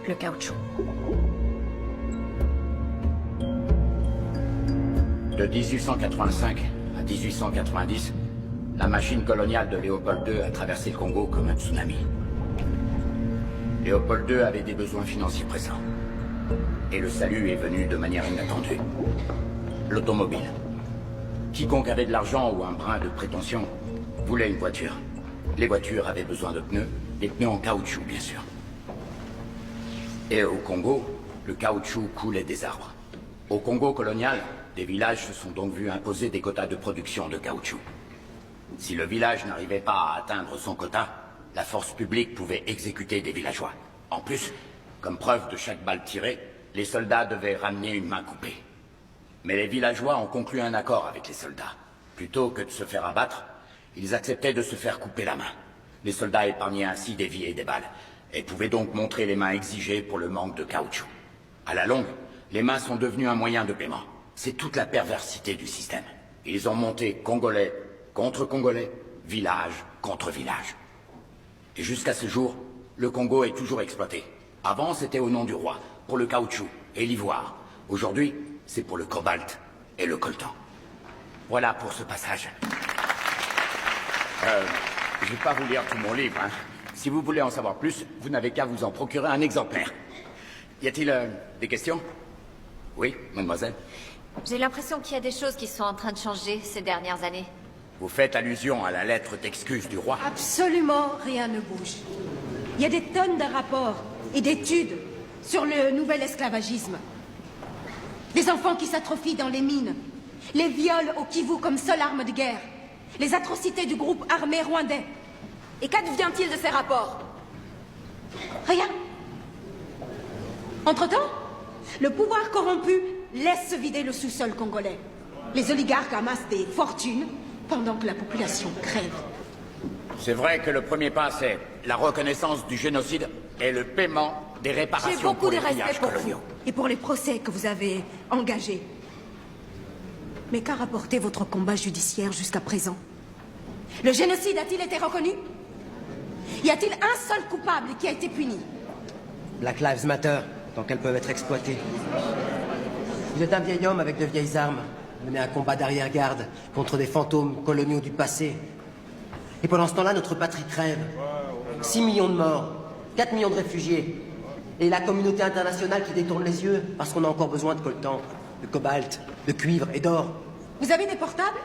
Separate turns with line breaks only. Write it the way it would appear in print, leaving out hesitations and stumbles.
le caoutchouc.
De 1885 à 1890, la machine coloniale de Léopold II a traversé le Congo comme un tsunami. Léopold II avait des besoins financiers pressants. Et le salut est venu de manière inattendue. L'automobile. Quiconque avait de l'argent ou un brin de prétention voulait une voiture. Les voitures avaient besoin de pneus, des pneus en caoutchouc bien sûr. Et au Congo, le caoutchouc coulait des arbres. Au Congo colonial, des villages se sont donc vus imposer des quotas de production de caoutchouc. Si le village n'arrivait pas à atteindre son quota, la force publique pouvait exécuter des villageois. En plus, comme preuve de chaque balle tirée, les soldats devaient ramener une main coupée. Mais les villageois ont conclu un accord avec les soldats. Plutôt que de se faire abattre, ils acceptaient de se faire couper la main. Les soldats épargnaient ainsi des vies et des balles, et pouvaient donc montrer les mains exigées pour le manque de caoutchouc. À la longue, les mains sont devenues un moyen de paiement. C'est toute la perversité du système. Ils ont monté Congolais contre Congolais, village contre village. Et jusqu'à ce jour, le Congo est toujours exploité. Avant, c'était au nom du roi, pour le caoutchouc et l'ivoire. Aujourd'hui, c'est pour le cobalt et le coltan. Voilà pour ce passage. Je vais pas vous lire tout mon livre, hein. Si vous voulez en savoir plus, vous n'avez qu'à vous en procurer un exemplaire. Y a-t-il des questions? Oui, mademoiselle.
J'ai l'impression qu'il y a des choses qui sont en train de changer ces dernières années.
Vous faites allusion à la lettre d'excuse du roi?
Absolument rien ne bouge. Il y a des tonnes de rapports et d'études sur le nouvel esclavagisme. Les enfants qui s'atrophient dans les mines, les viols au Kivu comme seule arme de guerre, les atrocités du groupe armé rwandais.
Et qu'advient-il de ces rapports?
Rien. Entre-temps, le pouvoir corrompu laisse se vider le sous-sol congolais. Les oligarques amassent des fortunes pendant que la population crève.
C'est vrai que le premier pas, c'est la reconnaissance du génocide et le paiement des réparations.
J'ai beaucoup
pour
de
les
respect
villages
pour
coloniaux.
Et pour les procès que vous avez engagés. Mais qu'a rapporté votre combat judiciaire jusqu'à présent? Le génocide a-t-il été reconnu? Y a-t-il un seul coupable qui a été puni?
Black Lives Matter, tant qu'elles peuvent être exploitées. Vous êtes un vieil homme avec de vieilles armes, mené un combat d'arrière-garde contre des fantômes coloniaux du passé. Et pendant ce temps-là, notre patrie crève. 6 millions de morts, 4 millions de réfugiés. Et la communauté internationale qui détourne les yeux parce qu'on a encore besoin de coltan, de cobalt, de cuivre et d'or.
Vous avez des portables?